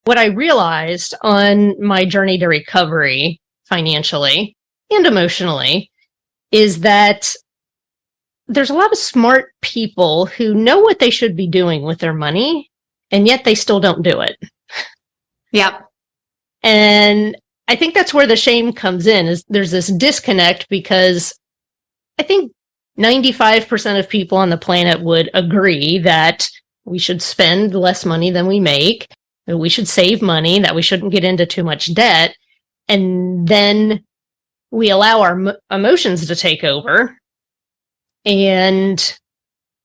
What I realized on my journey to recovery financially and emotionally is that there's a lot of smart people who know what they should be doing with their money, and yet they still don't do it. Yep. And I think that's where the shame comes in, is there's this disconnect, because I think 95% of people on the planet would agree that we should spend less money than we make, that we should save money, that we shouldn't get into too much debt. And then we allow our emotions to take over. And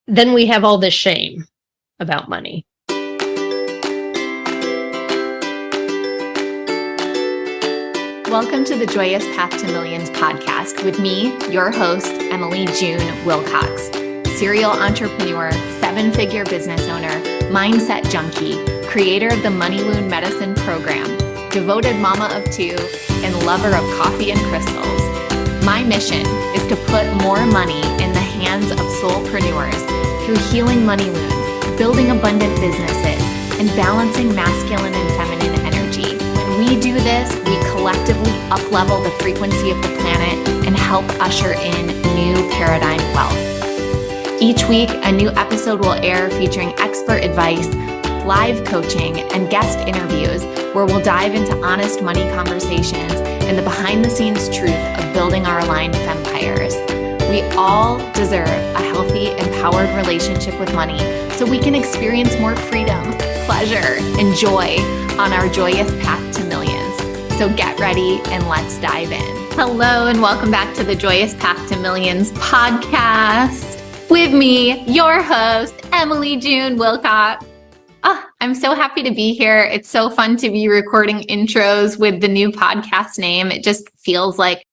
then we have all this shame about money. Welcome to the Joyous Path to Millions podcast with me, your host, Emily June Wilcox, serial entrepreneur, seven-figure business owner, mindset junkie, creator of the Money Wound Medicine program, devoted mama of two, and lover of coffee and crystals. My mission is to put more money in the hands of soulpreneurs through healing money wounds, building abundant businesses, and balancing masculine and feminine energy. When we do this, we collectively up-level the frequency of the planet and help usher in new paradigm wealth. Each week, a new episode will air featuring expert advice, live coaching, and guest interviews where we'll dive into honest money conversations and the behind-the-scenes truth of building our aligned fempires. We all deserve a healthy, empowered relationship with money so we can experience more freedom, pleasure, and joy on our joyous path to millions. So get ready and let's dive in. Hello and welcome back to the Joyous Path to Millions podcast with me, your host, Emily June Wilcox. I'm so happy to be here. It's so fun to be recording intros with the new podcast name. It just feels like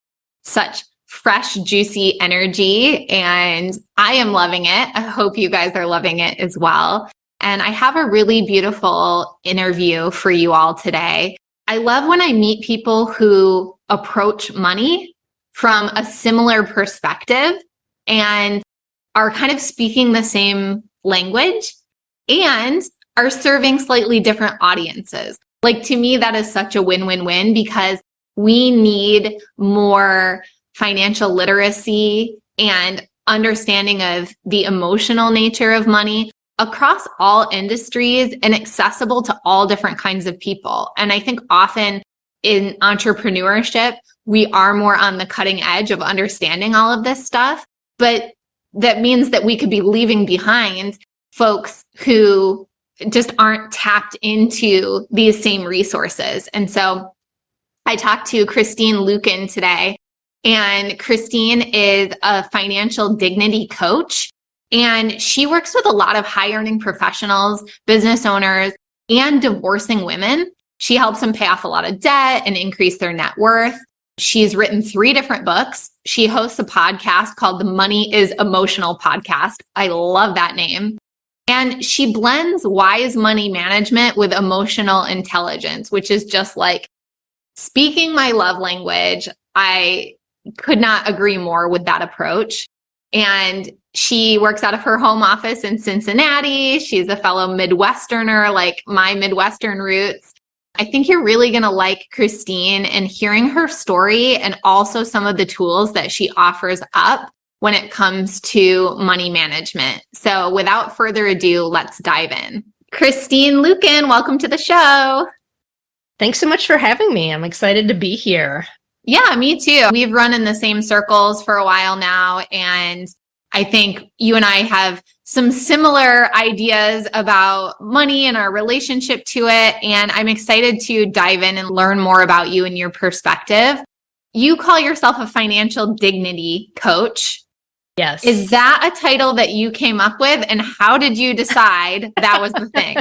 such fresh, juicy energy, and I am loving it. I hope you guys are loving it as well. And I have a really beautiful interview for you all today. I love when I meet people who approach money from a similar perspective and are kind of speaking the same language and are serving slightly different audiences. Like, to me, that is such a win-win-win, because we need more financial literacy and understanding of the emotional nature of money across all industries and accessible to all different kinds of people. And I think often in entrepreneurship, we are more on the cutting edge of understanding all of this stuff, but that means that we could be leaving behind folks who just aren't tapped into these same resources. And so I talked to Christine Luken today, and Christine is a financial dignity coach, and she works with a lot of high earning professionals, business owners, and divorcing women. She helps them pay off a lot of debt and increase their net worth. She's written 3 different books. She hosts a podcast called the Money is Emotional podcast. I love that name. And she blends wise money management with emotional intelligence, which is just like speaking my love language. I could not agree more with that approach. And she works out of her home office in Cincinnati. She's a fellow Midwesterner, like my Midwestern roots. I think you're really going to like Christine and hearing her story, and also some of the tools that she offers up when it comes to money management. So without further ado, let's dive in. Christine Luken, welcome to the show. Thanks so much for having me. I'm excited to be here. Yeah, me too. We've run in the same circles for a while now, and I think you and I have some similar ideas about money and our relationship to it, and I'm excited to dive in and learn more about you and your perspective. You call yourself a financial dignity coach. Yes. Is that a title that you came up with, and how did you decide that was the thing?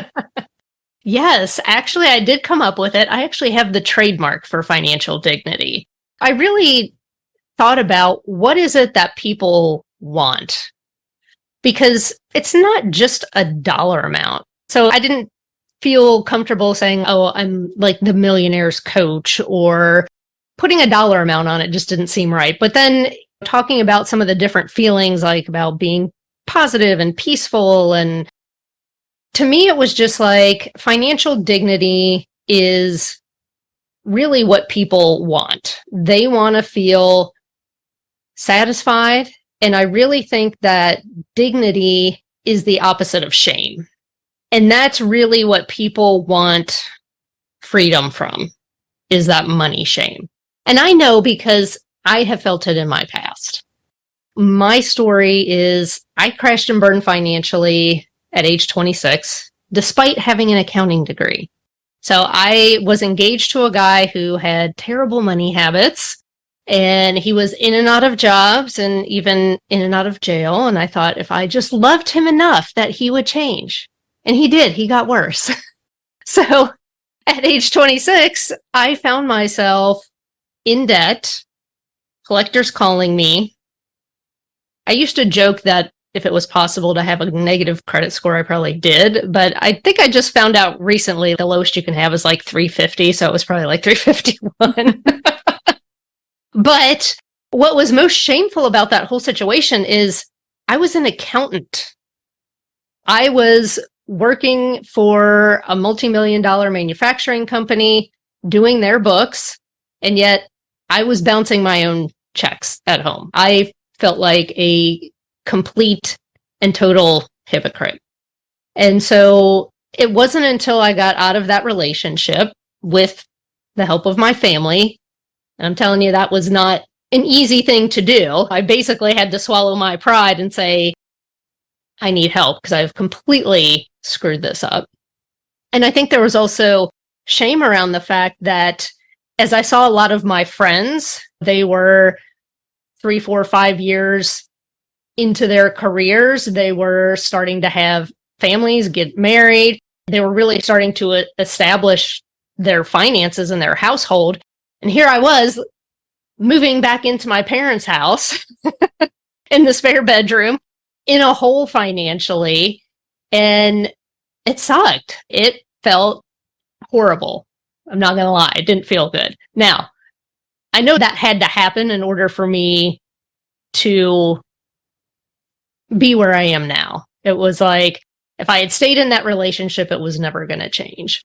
Yes, actually, I did come up with it. I actually have the trademark for financial dignity. I really thought about what is it that people want, because it's not just a dollar amount. So I didn't feel comfortable saying, oh, I'm like the millionaire's coach, or putting a dollar amount on it just didn't seem right. But then talking about some of the different feelings, like about being positive and peaceful, and to me, it was just like financial dignity is really what people want. They want to feel satisfied. And I really think that dignity is the opposite of shame. And that's really what people want freedom from, is that money shame. And I know because I have felt it in my past. My story is I crashed and burned financially at age 26, despite having an accounting degree. So I was engaged to a guy who had terrible money habits, and he was in and out of jobs and even in and out of jail. And I thought if I just loved him enough that he would change. And he did. He got worse. So at age 26, I found myself in debt, collectors calling me. I used to joke that if it was possible to have a negative credit score, I probably did. But I think I just found out recently the lowest you can have is like 350. So it was probably like 351. But what was most shameful about that whole situation is I was an accountant. I was working for a multi-million-dollar manufacturing company, doing their books, and yet I was bouncing my own checks at home. I felt like a complete and total hypocrite. And so it wasn't until I got out of that relationship with the help of my family, and I'm telling you, that was not an easy thing to do. I basically had to swallow my pride and say, I need help because I've completely screwed this up. And I think there was also shame around the fact that as I saw a lot of my friends, they were 3, 4, 5 years into their careers. They were starting to have families, get married. They were really starting to establish their finances in their household. And here I was moving back into my parents' house in the spare bedroom in a hole financially. And it sucked. It felt horrible. I'm not going to lie. It didn't feel good. Now, I know that had to happen in order for me to be where I am now. It was like, if I had stayed in that relationship, it was never going to change.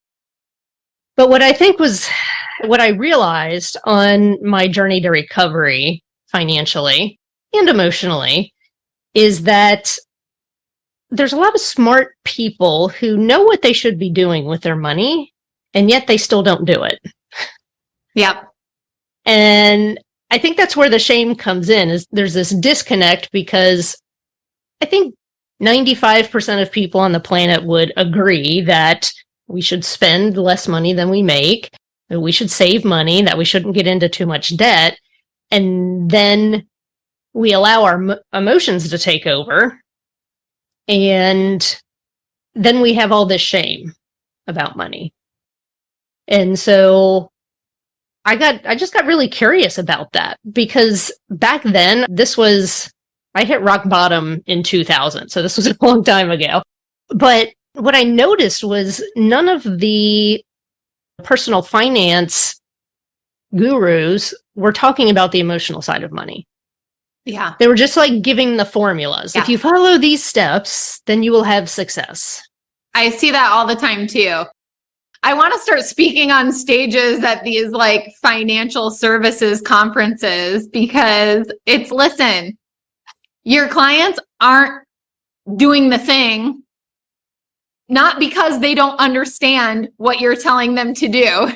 But what I realized on my journey to recovery financially and emotionally is that there's a lot of smart people who know what they should be doing with their money, and yet they still don't do it. Yep. And I think that's where the shame comes in, is there's this disconnect because I think 95% of people on the planet would agree that we should spend less money than we make, that we should save money, that we shouldn't get into too much debt. And then we allow our emotions to take over. And then we have all this shame about money. And so I just got really curious about that because back then I hit rock bottom in 2000. So this was a long time ago. But what I noticed was none of the personal finance gurus were talking about the emotional side of money. Yeah. They were just like giving the formulas. Yeah. If you follow these steps, then you will have success. I see that all the time too. I want to start speaking on stages at these like financial services conferences because listen, your clients aren't doing the thing, not because they don't understand what you're telling them to do,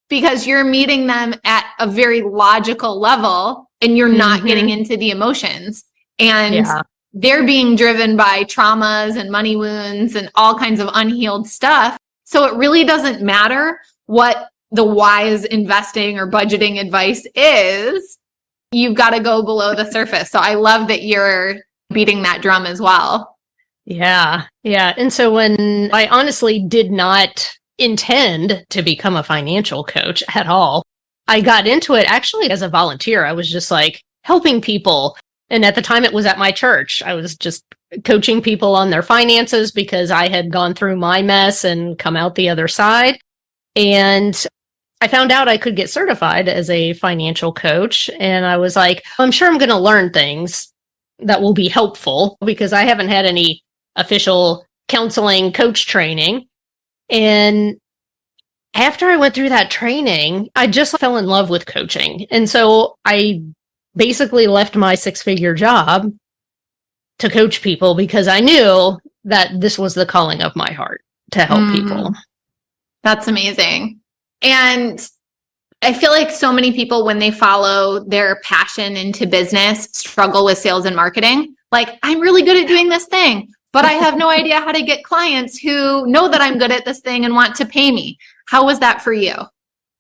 because you're meeting them at a very logical level and you're not getting into the emotions. And they're being driven by traumas and money wounds and all kinds of unhealed stuff. So it really doesn't matter what the wise investing or budgeting advice is. You've got to go below the surface. So I love that you're beating that drum as well. Yeah. And so when I honestly did not intend to become a financial coach at all, I got into it actually as a volunteer. I was just like helping people. And at the time it was at my church. I was just coaching people on their finances because I had gone through my mess and come out the other side. And I found out I could get certified as a financial coach. And I was like, I'm sure I'm going to learn things that will be helpful because I haven't had any official counseling coach training. And after I went through that training, I just fell in love with coaching. And so I basically left my six-figure job to coach people because I knew that this was the calling of my heart to help people. That's amazing. And I feel like so many people, when they follow their passion into business, struggle with sales and marketing. Like, I'm really good at doing this thing, but I have no idea how to get clients who know that I'm good at this thing and want to pay me. How was that for you?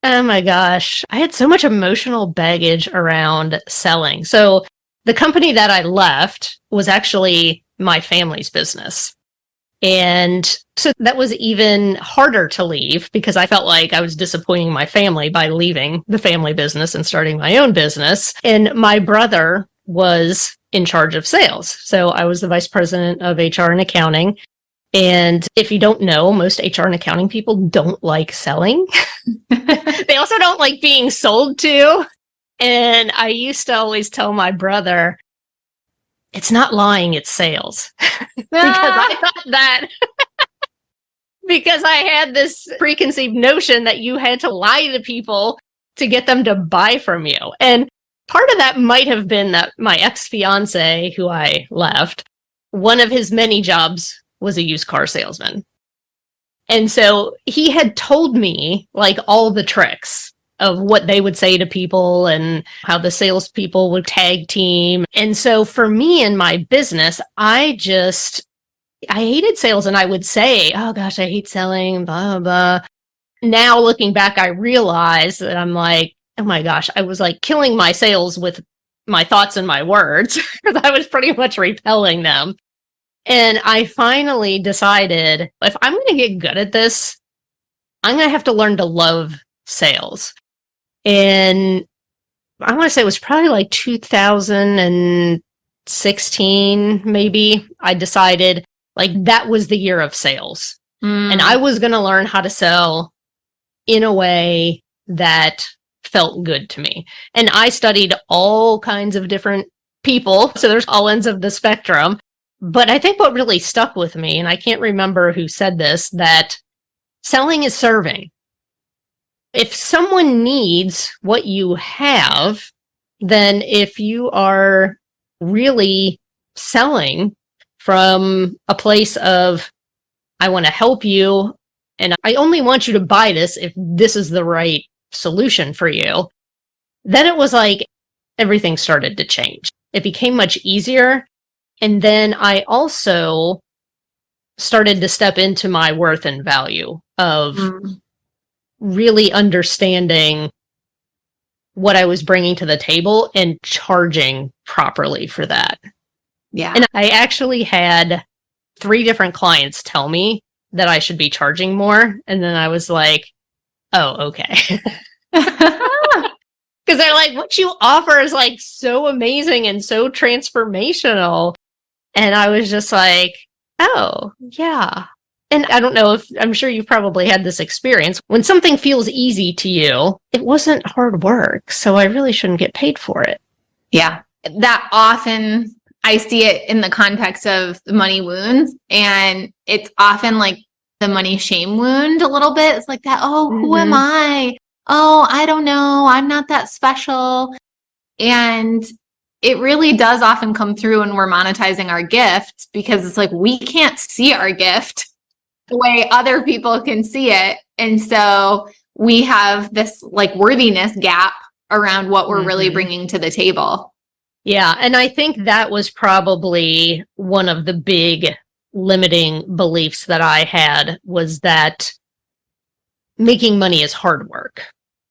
Oh my gosh. I had so much emotional baggage around selling. So the company that I left was actually my family's business. And so that was even harder to leave because I felt like I was disappointing my family by leaving the family business and starting my own business. And my brother was in charge of sales. So I was the vice president of HR and accounting. And if you don't know, most HR and accounting people don't like selling. They also don't like being sold to. And I used to always tell my brother, it's not lying, it's sales. Because I thought that because I had this preconceived notion that you had to lie to people to get them to buy from you. And part of that might have been that my ex-fiance, who I left, one of his many jobs was a used car salesman. And so he had told me like all the tricks of what they would say to people and how the salespeople would tag team. And so for me in my business, I hated sales, and I would say, oh gosh, I hate selling, blah, blah, blah. Now looking back, I realize that I'm like, oh my gosh, I was like killing my sales with my thoughts and my words because I was pretty much repelling them. And I finally decided, if I'm going to get good at this, I'm going to have to learn to love sales. And I want to say it was probably like 2016, maybe, I decided like that was the year of sales. And I was going to learn how to sell in a way that felt good to me. And I studied all kinds of different people. So there's all ends of the spectrum. But I think what really stuck with me, and I can't remember who said this, that selling is serving. If someone needs what you have, then if you are really selling from a place of, I want to help you, and I only want you to buy this if this is the right solution for you, then it was like everything started to change. It became much easier. And then I also started to step into my worth and value of really understanding what I was bringing to the table and charging properly for that. Yeah. And I actually had 3 different clients tell me that I should be charging more. And then I was like, oh, okay. Because they're like, what you offer is like so amazing and so transformational. And I was just like, oh, yeah. And I don't know if, I'm sure you've probably had this experience. When something feels easy to you, it wasn't hard work. So I really shouldn't get paid for it. Yeah. That often, I see it in the context of the money wounds. And it's often like the money shame wound a little bit. It's like that, oh, who am I? Oh, I don't know. I'm not that special. And it really does often come through when we're monetizing our gift, because it's like we can't see our gift the way other people can see it. And so we have this like worthiness gap around what we're really bringing to the table. Yeah. And I think that was probably one of the big limiting beliefs that I had, was that making money is hard work.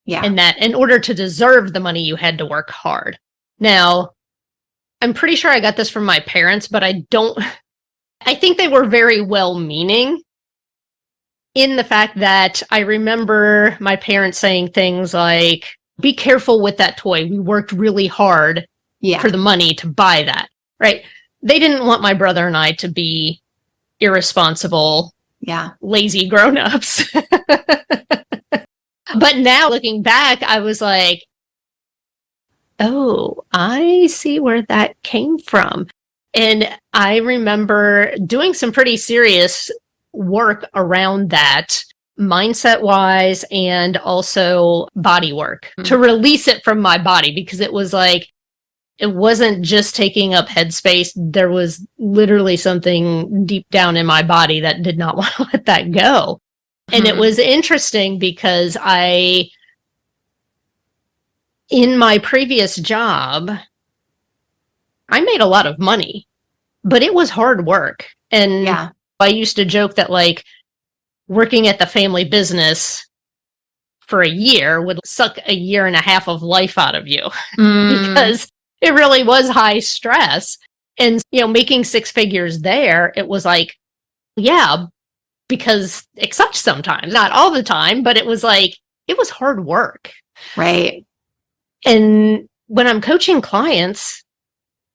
Yeah. And that in order to deserve the money, you had to work hard. Now, I'm pretty sure I got this from my parents, but I think they were very well-meaning in the fact that I remember my parents saying things like, be careful with that toy. We worked really hard for the money to buy that, right? They didn't want my brother and I to be irresponsible, lazy grown-ups. But now looking back, I was like, oh, I see where that came from. And I remember doing some pretty serious work around that mindset wise and also body work to release it from my body, because it was like, it wasn't just taking up headspace. There was literally something deep down in my body that did not want to let that go. And it was interesting because in my previous job, I made a lot of money, but it was hard work. And I used to joke that like working at the family business for a year would suck a year and a half of life out of you because it really was high stress. And, making six figures there, it was like, yeah, because it sucked sometimes, not all the time, but it was like, it was hard work. Right. And when I'm coaching clients,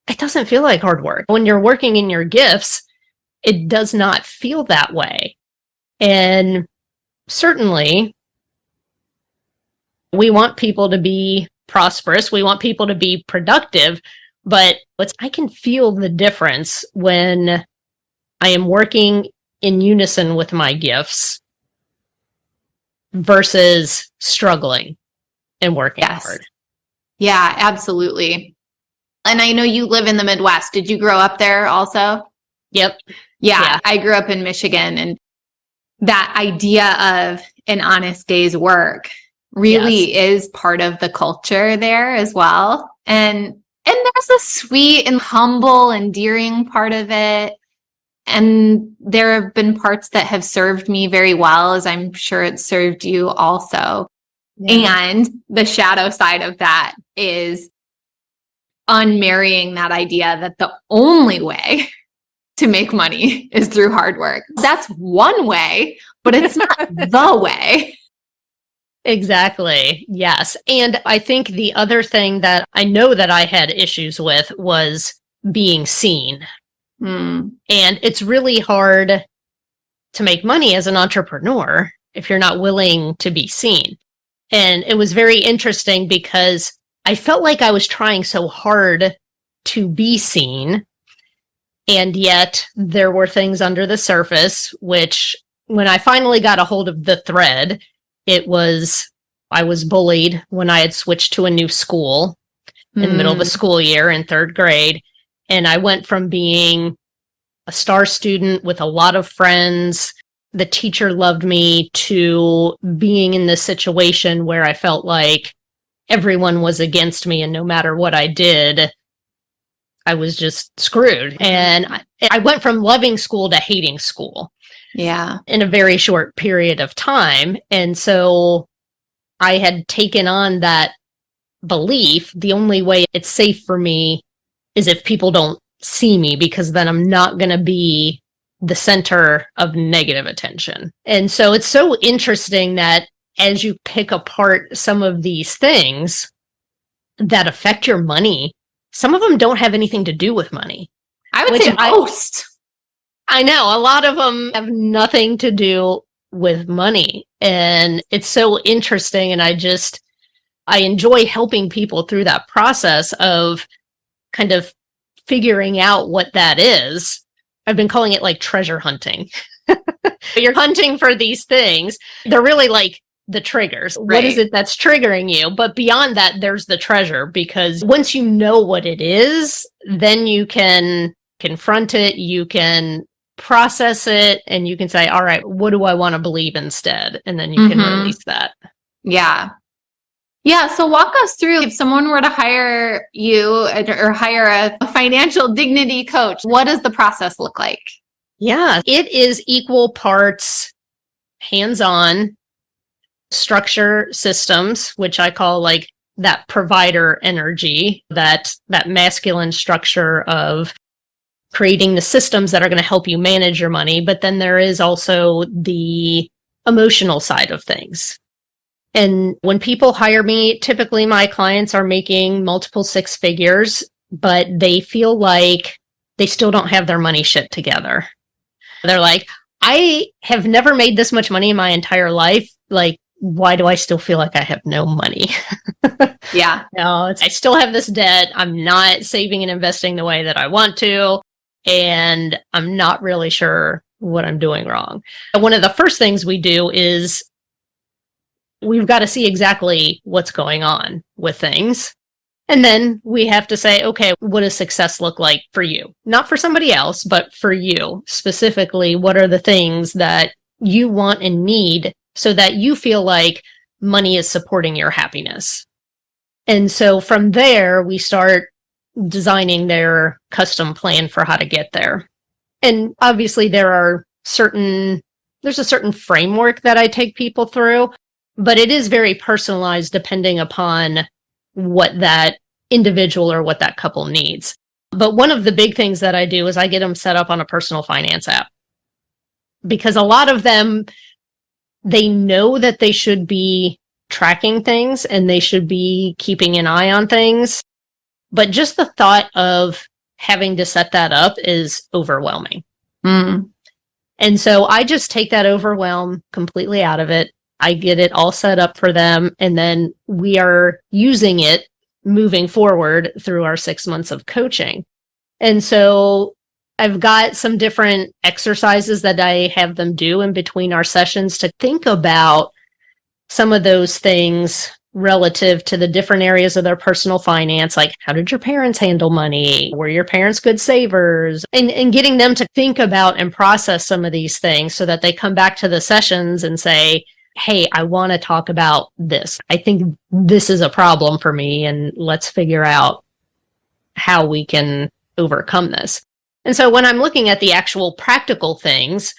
it doesn't feel like hard work. When you're working in your gifts, it does not feel that way. And certainly, we want people to be prosperous. We want people to be productive. But I can feel the difference when I am working in unison with my gifts versus struggling and working hard. Yeah, absolutely. And I know you live in the Midwest. Did you grow up there also? Yep. Yeah, I grew up in Michigan, and that idea of an honest day's work really is part of the culture there as well. And there's a sweet and humble, endearing part of it. And there have been parts that have served me very well, as I'm sure it served you also. Yeah. And the shadow side of that is unmarrying that idea that the only way to make money is through hard work. That's one way, but it's not the way. Exactly. Yes. And I think the other thing that I know that I had issues with was being seen. And it's really hard to make money as an entrepreneur if you're not willing to be seen. And it was very interesting because I felt like I was trying so hard to be seen. And yet there were things under the surface, which when I finally got a hold of the thread, I was bullied when I had switched to a new school in the middle of the school year in third grade. And I went from being a star student with a lot of friends, the teacher loved me, to being in this situation where I felt like everyone was against me, and no matter what I did, I was just screwed. And I went from loving school to hating school. Yeah. In a very short period of time. And so I had taken on that belief. The only way it's safe for me is if people don't see me, because then I'm not going to be the center of negative attention. And so it's so interesting that as you pick apart some of these things that affect your money, some of them don't have anything to do with money. I would say most. I know a lot of them have nothing to do with money. And it's so interesting. And I enjoy helping people through that process of kind of figuring out what that is. I've been calling it like treasure hunting. You're hunting for these things. They're really like the triggers. Right. What is it that's triggering you? But beyond that, there's the treasure, because once you know what it is, then you can confront it, you can process it, and you can say, all right, what do I want to believe instead? And then you can release that. Yeah. Yeah. So walk us through, if someone were to hire you or hire a financial dignity coach, what does the process look like? Yeah, it is equal parts hands-on structure systems, which I call like that provider energy, that masculine structure of creating the systems that are going to help you manage your money. But then there is also the emotional side of things. And when people hire me, typically my clients are making multiple six figures, but they feel like they still don't have their money shit together. They're like, I have never made this much money in my entire life. Like, why do I still feel like I have no money? Yeah. No, I still have this debt. I'm not saving and investing the way that I want to. And I'm not really sure what I'm doing wrong. And one of the first things we do is we've got to see exactly what's going on with things. And then we have to say, okay, what does success look like for you? Not for somebody else, but for you specifically. What are the things that you want and need so that you feel like money is supporting your happiness? And so from there, we start designing their custom plan for how to get there. And obviously there's a certain framework that I take people through, but it is very personalized depending upon what that individual or what that couple needs. But one of the big things that I do is I get them set up on a personal finance app, because a lot of them, they know that they should be tracking things and they should be keeping an eye on things. But just the thought of having to set that up is overwhelming. Mm. And so I just take that overwhelm completely out of it. I get it all set up for them. And then we are using it moving forward through our 6 months of coaching. And so I've got some different exercises that I have them do in between our sessions to think about some of those things relative to the different areas of their personal finance, like how did your parents handle money? Were your parents good savers? And getting them to think about and process some of these things so that they come back to the sessions and say, hey, I want to talk about this. I think this is a problem for me, and let's figure out how we can overcome this. And so when I'm looking at the actual practical things,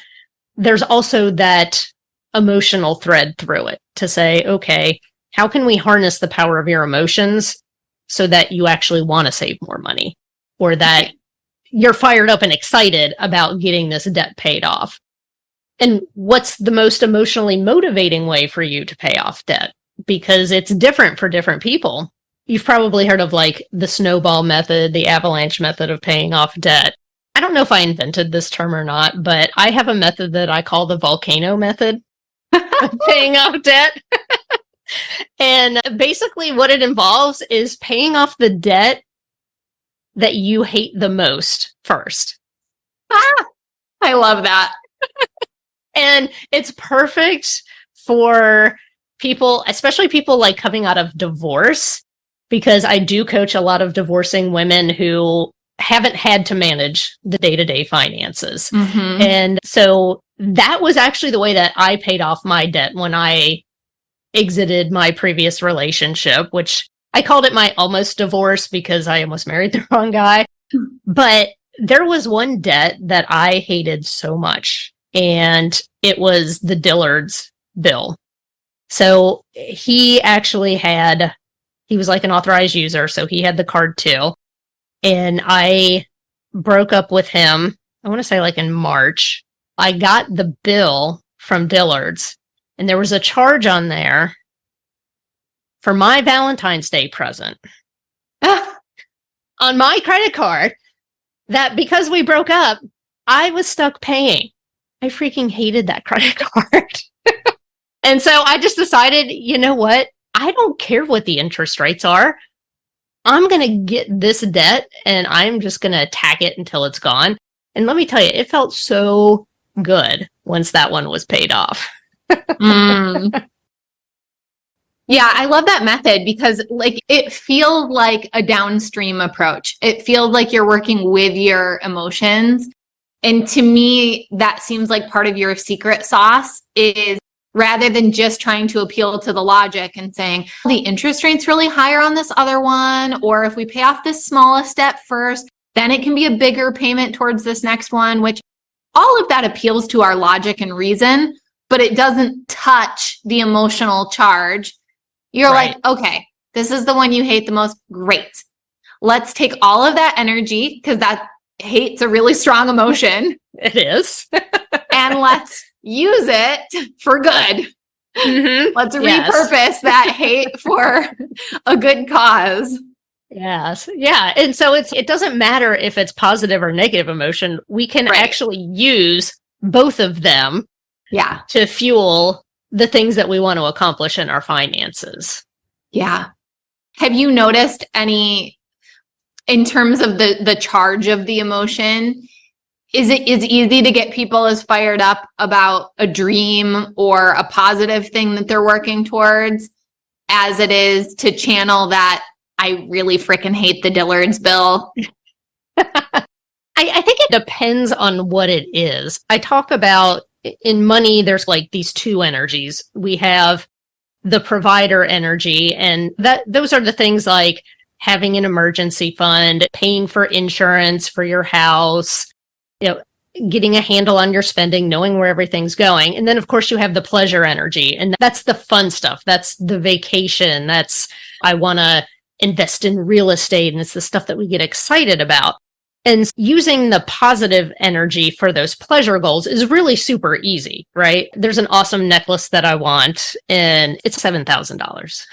there's also that emotional thread through it to say, okay, how can we harness the power of your emotions so that you actually want to save more money, or that you're fired up and excited about getting this debt paid off? And what's the most emotionally motivating way for you to pay off debt? Because it's different for different people. You've probably heard of like the snowball method, the avalanche method of paying off debt. I don't know if I invented this term or not, but I have a method that I call the volcano method of paying off debt. And basically what it involves is paying off the debt that you hate the most first. I love that. And it's perfect for people, especially people like coming out of divorce, because I do coach a lot of divorcing women who haven't had to manage the day-to-day finances. Mm-hmm. And so that was actually the way that I paid off my debt when I exited my previous relationship, which I called it my almost divorce because I almost married the wrong guy. But there was one debt that I hated so much, and it was the Dillard's bill. So he was like an authorized user, so he had the card too. And I broke up with him, I want to say like in March. I got the bill from Dillard's, and there was a charge on there for my Valentine's Day present on my credit card that, because we broke up, I was stuck paying. I freaking hated that credit card. And so I just decided, you know what? I don't care what the interest rates are. I'm going to get this debt and I'm just going to attack it until it's gone. And let me tell you, it felt so good once that one was paid off. Yeah, I love that method because like it feels like a downstream approach. It feels like you're working with your emotions. And to me, that seems like part of your secret sauce is, rather than just trying to appeal to the logic and saying the interest rate's really higher on this other one, or if we pay off this smallest step first, then it can be a bigger payment towards this next one, which all of that appeals to our logic and reason, but it doesn't touch the emotional charge. You're right. Like, okay, this is the one you hate the most. Great. Let's take all of that energy, because that hate's a really strong emotion. It is. And let's use it for good. Mm-hmm. Let's repurpose that hate for a good cause. Yes. Yeah. And so it doesn't matter if it's positive or negative emotion. We can actually use both of them to fuel the things that we want to accomplish in our finances. Yeah. Have you noticed any, in terms of the charge of the emotion, it's easy to get people as fired up about a dream or a positive thing that they're working towards as it is to channel that I really freaking hate the Dillard's bill. I think it depends on what it is. I talk about in money, there's like these two energies. We have the provider energy, and those are the things like having an emergency fund, paying for insurance for your house, getting a handle on your spending, knowing where everything's going. And then, of course, you have the pleasure energy, and that's the fun stuff. That's the vacation. That's, I want to invest in real estate, and it's the stuff that we get excited about. And using the positive energy for those pleasure goals is really super easy, right? There's an awesome necklace that I want, and it's $7,000.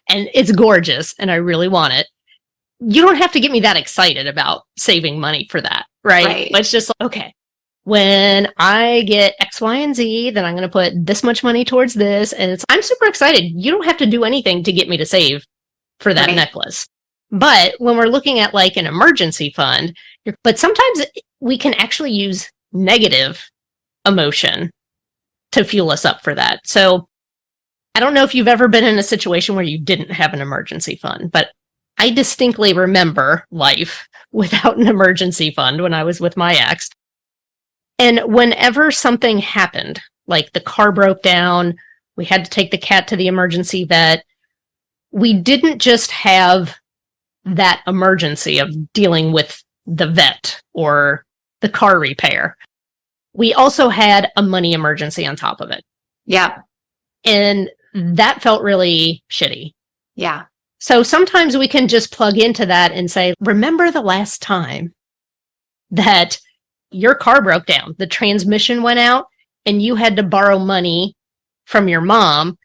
And it's gorgeous, and I really want it. You don't have to get me that excited about saving money for that, right? It's just like, okay, when I get X, Y, and Z, then I'm going to put this much money towards this. And I'm super excited. You don't have to do anything to get me to save for that necklace. But when we're looking at like an emergency fund, but sometimes we can actually use negative emotion to fuel us up for that. So I don't know if you've ever been in a situation where you didn't have an emergency fund, but I distinctly remember life without an emergency fund when I was with my ex. And whenever something happened, like the car broke down, we had to take the cat to the emergency vet, we didn't just have that emergency of dealing with the vet or the car repair. We also had a money emergency on top of it. Yeah. And that felt really shitty. Yeah. So sometimes we can just plug into that and say, remember the last time that your car broke down, the transmission went out, and you had to borrow money from your mom,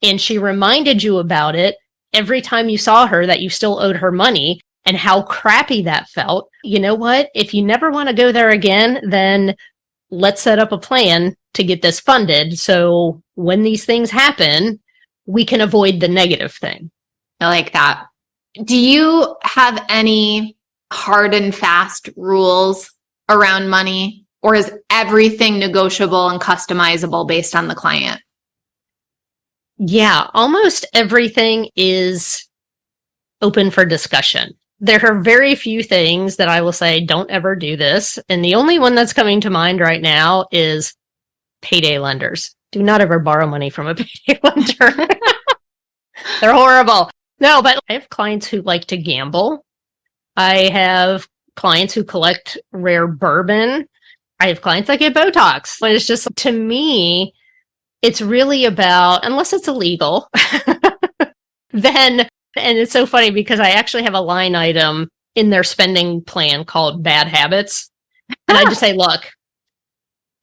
and she reminded you about it every time you saw her that you still owed her money and how crappy that felt. You know what? If you never want to go there again, then let's set up a plan to get this funded. So when these things happen, we can avoid the negative thing. I like that. Do you have any hard and fast rules around money, or is everything negotiable and customizable based on the client? Yeah, almost everything is open for discussion. There are very few things that I will say, don't ever do this. And the only one that's coming to mind right now is payday lenders. Do not ever borrow money from a payday lender. They're horrible. No, but I have clients who like to gamble. I have clients who collect rare bourbon. I have clients that get Botox. But it's just, to me, it's really about, unless it's illegal, then, and it's so funny because I actually have a line item in their spending plan called bad habits. And I just say, look,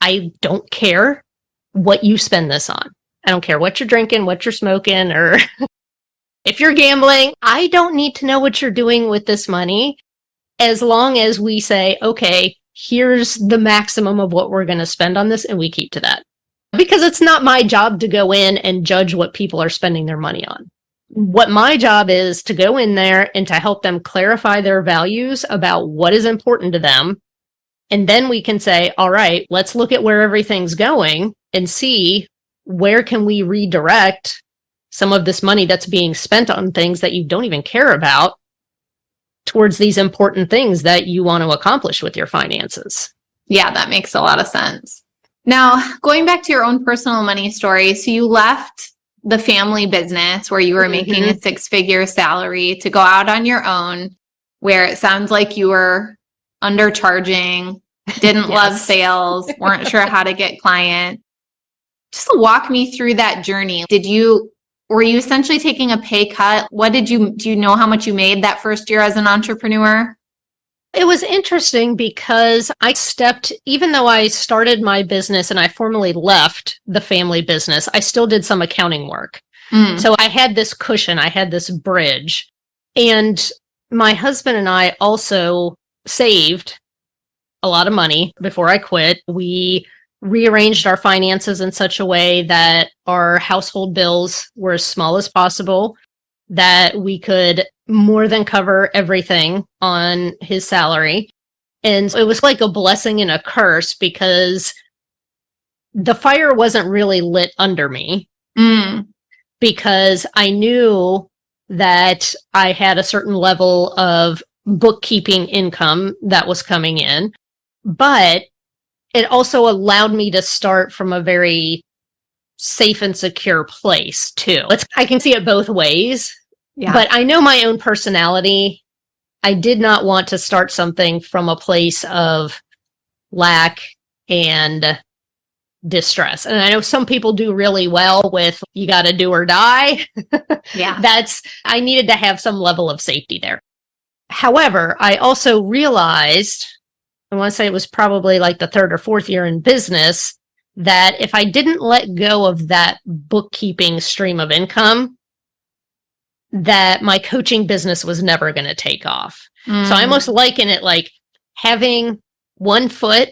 I don't care what you spend this on. I don't care what you're drinking, what you're smoking, or if you're gambling. I don't need to know what you're doing with this money, as long as we say, okay, here's the maximum of what we're going to spend on this, and we keep to that. Because it's not my job to go in and judge what people are spending their money on. What my job is to go in there and to help them clarify their values about what is important to them. And then we can say, all right, let's look at where everything's going and see where can we redirect some of this money that's being spent on things that you don't even care about towards these important things that you want to accomplish with your finances. Yeah, that makes a lot of sense. Now, going back to your own personal money story, so you left the family business where you were making a six-figure salary to go out on your own, where it sounds like you were undercharging, didn't love sales, weren't sure how to get clients. Just walk me through that journey. Were you essentially taking a pay cut? Do you know how much you made that first year as an entrepreneur? It was interesting because even though I started my business and I formally left the family business, I still did some accounting work. So I had this cushion, I had this bridge. And my husband and I also saved a lot of money before I quit. We rearranged our finances in such a way that our household bills were as small as possible, that we could more than cover everything on his salary. And it was like a blessing and a curse because the fire wasn't really lit under me because I knew that I had a certain level of bookkeeping income that was coming in, but it also allowed me to start from a very safe and secure place too. I can see it both ways, but I know my own personality. I did not want to start something from a place of lack and distress. And I know some people do really well with you got to do or die. I needed to have some level of safety there. However, I also realized, I want to say it was probably like the third or fourth year in business, that if I didn't let go of that bookkeeping stream of income, that my coaching business was never going to take off. So I almost liken it like having one foot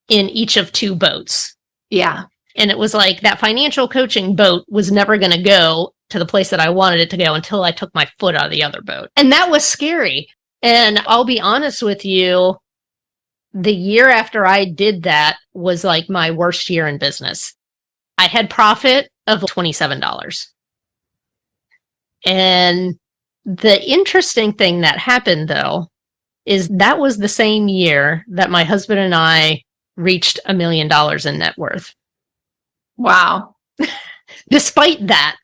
in each of two boats. Yeah. And it was like that financial coaching boat was never going to go to the place that I wanted it to go until I took my foot out of the other boat. And that was scary. And I'll be honest with you, the year after I did that was like my worst year in business. I had profit of $27. And the interesting thing that happened, though, is that was the same year that my husband and I reached $1 million in net worth. Wow. Despite that.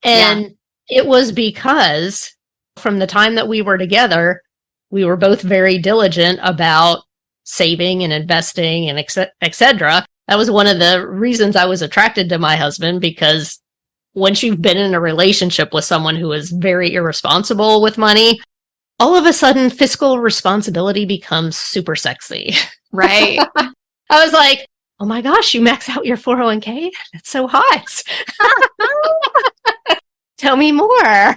And it was because from the time that we were together, we were both very diligent about saving and investing and et cetera. That was one of the reasons I was attracted to my husband, because once you've been in a relationship with someone who is very irresponsible with money, all of a sudden fiscal responsibility becomes super sexy. Right. I was like, oh my gosh, you max out your 401k? That's so hot. Tell me more.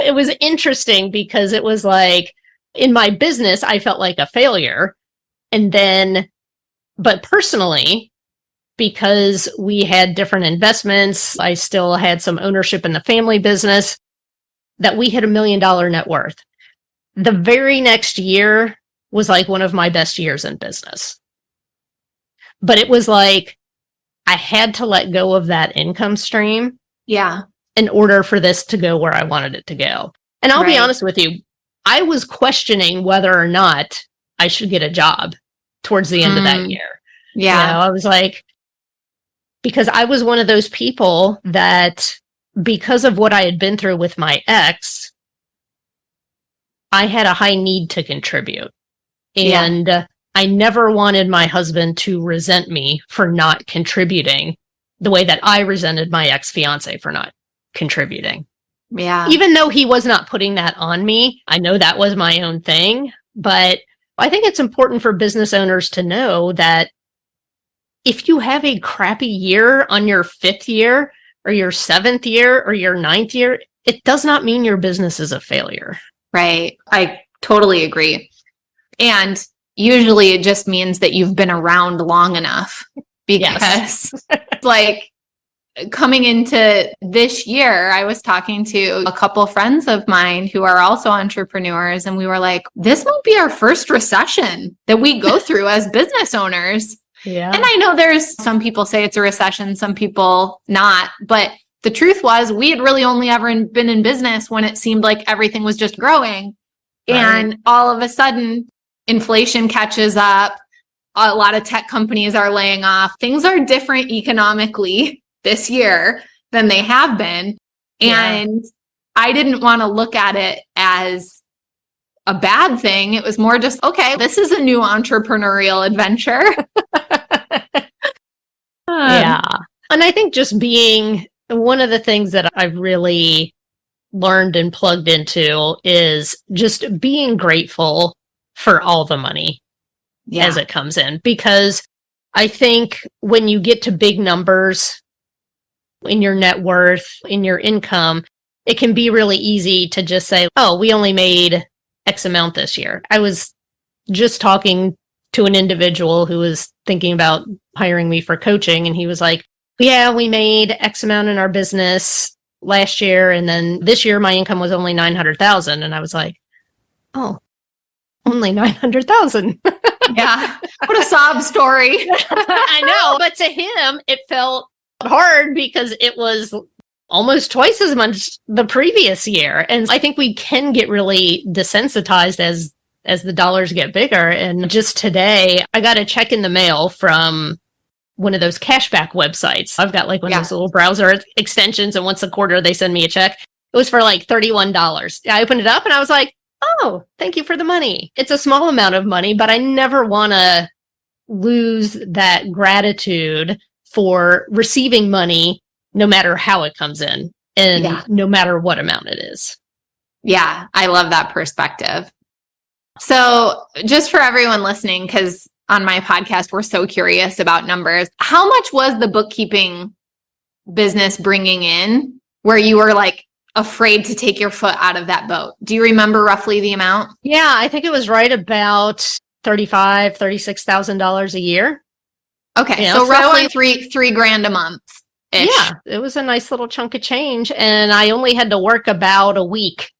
It was interesting because it was like, in my business, I felt like a failure. And then, but personally, because we had different investments, I still had some ownership in the family business, that we hit $1 million net worth. The very next year was like one of my best years in business. But it was like, I had to let go of that income stream. Yeah. In order for this to go where I wanted it to go. And I'll be honest with you, I was questioning whether or not I should get a job towards the end of that year. Yeah. You know, I was like, because I was one of those people that, because of what I had been through with my ex, I had a high need to contribute. And I never wanted my husband to resent me for not contributing the way that I resented my ex-fiance for not contributing. Yeah. Even though he was not putting that on me, I know that was my own thing. But I think it's important for business owners to know that if you have a crappy year on your 5th year or your 7th year or your 9th year, it does not mean your business is a failure. Right. I totally agree. And usually it just means that you've been around long enough, because like coming into this year, I was talking to a couple friends of mine who are also entrepreneurs, and we were like, this won't be our first recession that we go through as business owners. Yeah. And I know there's some people say it's a recession, some people not, but the truth was we had really only ever been in business when it seemed like everything was just growing. Right. And all of a sudden, inflation catches up. A lot of tech companies are laying off. Things are different economically this year than they have been. And I didn't want to look at it as a bad thing. It was more just, okay, this is a new entrepreneurial adventure. And I think just being one of the things that I've really learned and plugged into is just being grateful for all the money as it comes in. Because I think when you get to big numbers in your net worth, in your income, it can be really easy to just say, oh, we only made X amount this year. I was just talking to an individual who was thinking about hiring me for coaching, and he was like, yeah, we made X amount in our business last year, and then this year my income was only $900,000. And I was like, oh, only 900,000. Yeah. What a sob story. I know. But to him, it felt hard because it was almost twice as much the previous year. And I think we can get really desensitized as the dollars get bigger. And just today, I got a check in the mail from one of those cashback websites. I've got like one of those little browser extensions, and once a quarter they send me a check. It was for like $31. I opened it up and I was like, oh, thank you for the money. It's a small amount of money, but I never want to lose that gratitude for receiving money, no matter how it comes in and no matter what amount it is. Yeah, I love that perspective. So just for everyone listening, because on my podcast, we're so curious about numbers. How much was the bookkeeping business bringing in where you were like afraid to take your foot out of that boat? Do you remember roughly the amount? Yeah, I think it was right about $35,000, $36,000 a year. Okay, so roughly three grand a month. Yeah, it was a nice little chunk of change, and I only had to work about a week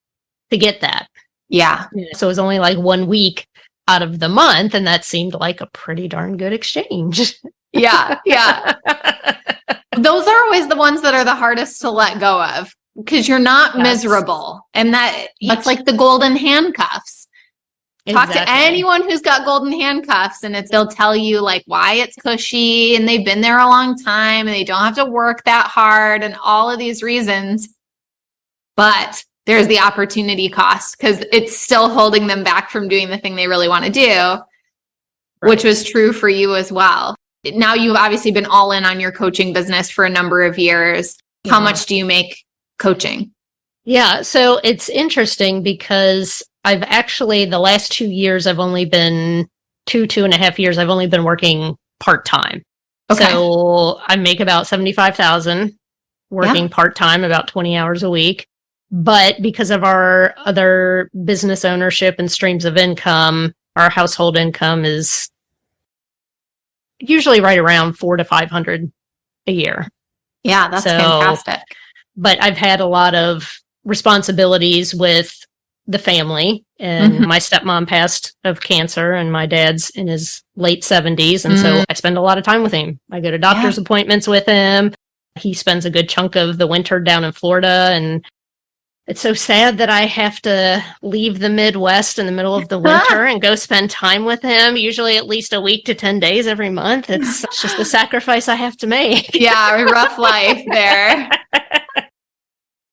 to get that. Yeah. So it was only like 1 week out of the month, and that seemed like a pretty darn good exchange. Yeah. Those are always the ones that are the hardest to let go of because you're not miserable. And that's like the golden handcuffs. Talk to anyone who's got golden handcuffs and they'll tell you like why it's cushy and they've been there a long time and they don't have to work that hard and all of these reasons. But there's the opportunity cost because it's still holding them back from doing the thing they really want to do, which was true for you as well. Now you've obviously been all in on your coaching business for a number of years. How much do you make coaching? Yeah, so it's interesting because I've actually, the last 2 years, I've only been 2.5 years, I've only been working part-time. Okay. So I make about $75,000 working part-time, about 20 hours a week. But because of our other business ownership and streams of income, our household income is usually right around $400 to $500 a year. Yeah, that's fantastic. But I've had a lot of responsibilities with the family, and my stepmom passed of cancer, and my dad's in his late 70s, and so I spend a lot of time with him. I go to doctor's appointments with him. He spends a good chunk of the winter down in Florida, and it's so sad that I have to leave the Midwest in the middle of the winter and go spend time with him, usually at least a week to 10 days every month. It's just the sacrifice I have to make. Yeah, a rough life there.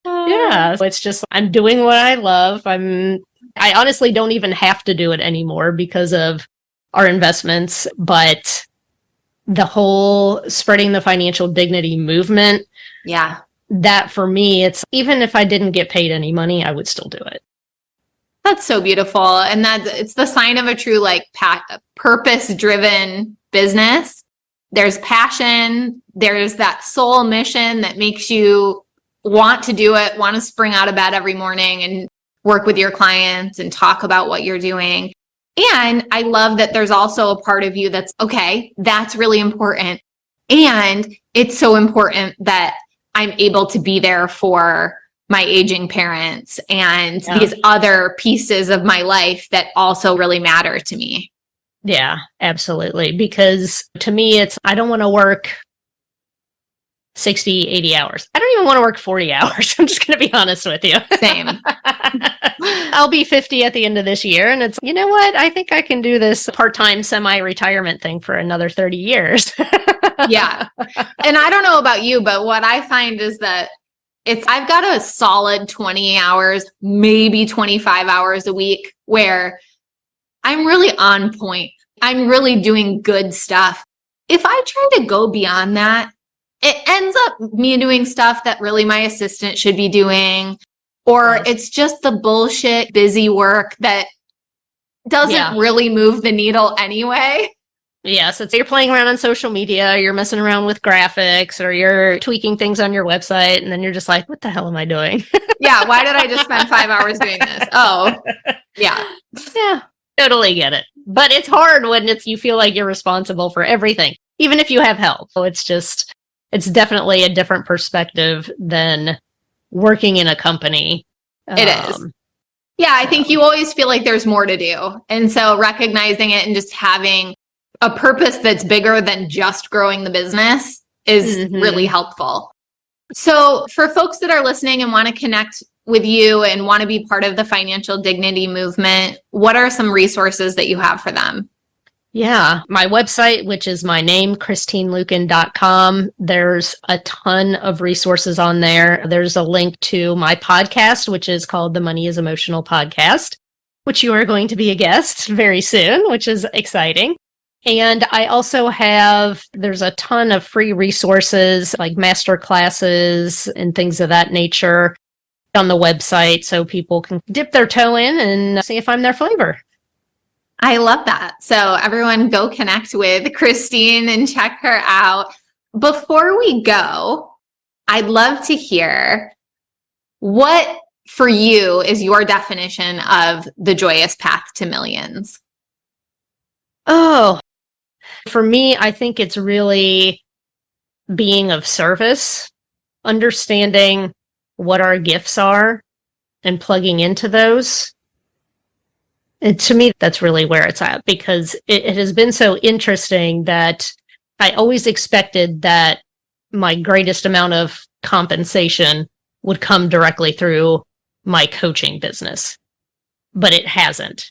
Yeah, so it's just, I'm doing what I love. I honestly don't even have to do it anymore because of our investments, but the whole spreading the financial dignity movement. Yeah. That for me, it's even if I didn't get paid any money, I would still do it. That's so beautiful. And it's the sign of a true like purpose-driven business. There's passion. There's that soul mission that makes you want to do it, want to spring out of bed every morning and work with your clients and talk about what you're doing. And I love that there's also a part of you that's, okay, that's really important. And it's so important that I'm able to be there for my aging parents and these other pieces of my life that also really matter to me. Yeah, absolutely. Because to me, I don't want to work 60, 80 hours. I don't even want to work 40 hours. I'm just going to be honest with you. Same. I'll be 50 at the end of this year. And it's, you know what? I think I can do this part-time semi-retirement thing for another 30 years. Yeah. And I don't know about you, but what I find is that I've got a solid 20 hours, maybe 25 hours a week where I'm really on point. I'm really doing good stuff. If I try to go beyond that, it ends up me doing stuff that really my assistant should be doing, or it's just the bullshit busy work that doesn't really move the needle anyway. Yes, you're playing around on social media, you're messing around with graphics, or you're tweaking things on your website, and then you're just like, what the hell am I doing? Yeah, why did I just spend 5 hours doing this? Oh, yeah. Yeah, totally get it. But it's hard when you feel like you're responsible for everything, even if you have help. So it's definitely a different perspective than working in a company. It is. Yeah, I think you always feel like there's more to do. And so recognizing it and just having a purpose that's bigger than just growing the business is really helpful. So for folks that are listening and want to connect with you and want to be part of the financial dignity movement, what are some resources that you have for them? Yeah, my website, which is my name, ChristineLuken.com. There's a ton of resources on there. There's a link to my podcast, which is called the Money is Emotional podcast, which you are going to be a guest very soon, which is exciting. And I also there's a ton of free resources like master classes and things of that nature on the website so people can dip their toe in and see if I'm their flavor. I love that. So everyone go connect with Christine and check her out. Before we go, I'd love to hear what for you is your definition of the joyous path to millions? Oh, for me, I think it's really being of service, understanding what our gifts are and plugging into those. And to me, that's really where it's at, because it has been so interesting that I always expected that my greatest amount of compensation would come directly through my coaching business, but it hasn't.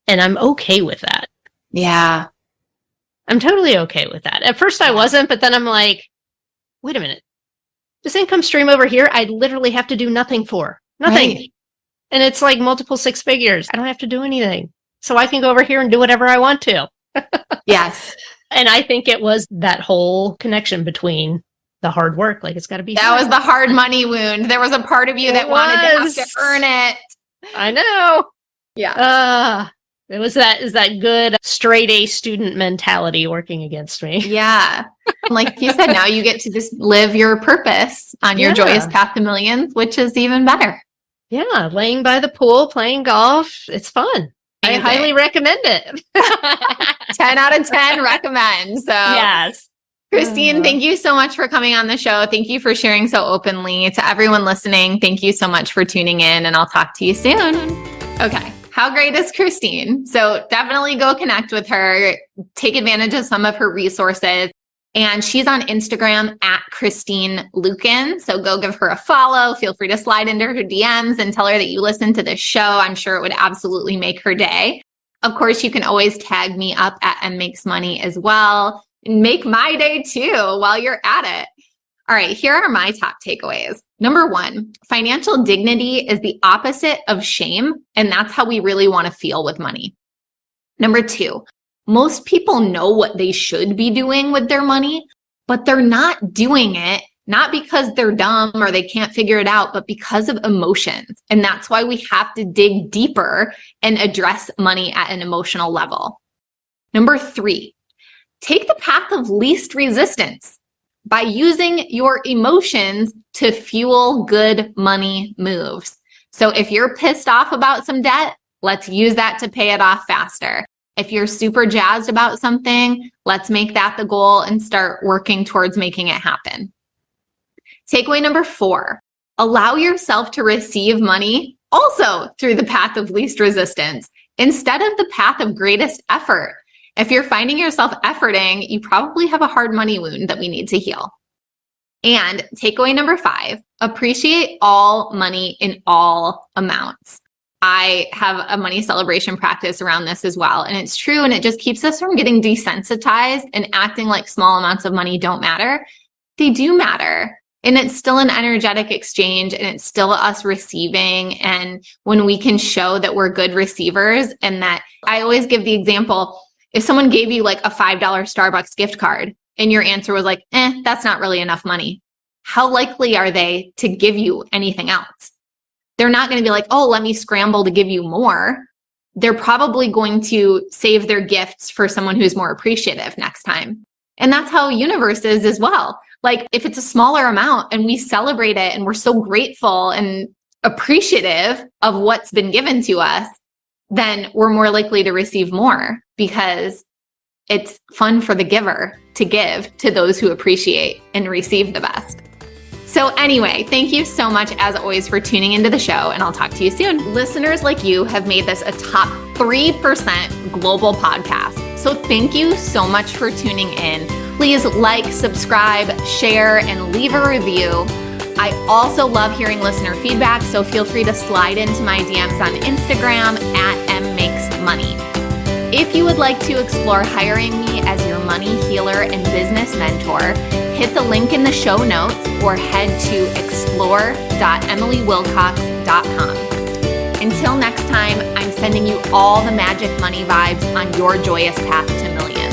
And I'm okay with that. Yeah. I'm totally okay with that. At first I wasn't, but then I'm like, wait a minute. This income stream over here, I literally have to do nothing for. Nothing. Right. And it's like multiple six figures. I don't have to do anything. So I can go over here and do whatever I want to. Yes. And I think it was that whole connection between the hard work. Like, it's got to be. That was the hard money wound. There was a part of you that wanted to have to earn it. I know. Yeah. It was that good straight A student mentality working against me. Yeah. Like you said, now you get to just live your purpose on your joyous path to millions, which is even better. Yeah. Laying by the pool, playing golf. It's fun. Amazing. I highly recommend it. 10 out of 10 recommend. So yes. Christine, thank you so much for coming on the show. Thank you for sharing so openly. To everyone listening, thank you so much for tuning in, and I'll talk to you soon. Okay. How great is Christine? So definitely go connect with her, take advantage of some of her resources. And she's on Instagram at Christine Luken. So go give her a follow. Feel free to slide into her DMs and tell her that you listened to this show. I'm sure it would absolutely make her day. Of course, you can always tag me up at mmakesmoney as well. And make my day too while you're at it. All right, here are my top takeaways. Number 1, financial dignity is the opposite of shame, and that's how we really want to feel with money. Number 2, most people know what they should be doing with their money, but they're not doing it, not because they're dumb or they can't figure it out, but because of emotions. And that's why we have to dig deeper and address money at an emotional level. Number 3, take the path of least resistance by using your emotions to fuel good money moves. So if you're pissed off about some debt, let's use that to pay it off faster. If you're super jazzed about something, let's make that the goal and start working towards making it happen. Takeaway number 4, allow yourself to receive money also through the path of least resistance instead of the path of greatest effort. If you're finding yourself efforting, you probably have a hard money wound that we need to heal. And takeaway number 5, appreciate all money in all amounts. I have a money celebration practice around this as well. And it's true. And it just keeps us from getting desensitized and acting like small amounts of money don't matter. They do matter. And it's still an energetic exchange, and it's still us receiving. And when we can show that we're good receivers, and that I always give the example, if someone gave you like a $5 Starbucks gift card and your answer was like, that's not really enough money, how likely are they to give you anything else? They're not going to be like, oh, let me scramble to give you more. They're probably going to save their gifts for someone who's more appreciative next time. And that's how universe is as well. Like if it's a smaller amount and we celebrate it and we're so grateful and appreciative of what's been given to us, then we're more likely to receive more, because it's fun for the giver to give to those who appreciate and receive the best. So So anyway, thank you so much as always for tuning into the show, and I'll talk to you soon. Listeners like you have made this a top 3% global podcast. So thank you so much for tuning in. Please like, subscribe, share, and leave a review. I also love hearing listener feedback, so feel free to slide into my DMs on Instagram @mmakesmoney. If you would like to explore hiring me as your money healer and business mentor, hit the link in the show notes or head to explore.emilywilcox.com. Until next time, I'm sending you all the magic money vibes on your joyous path to millions.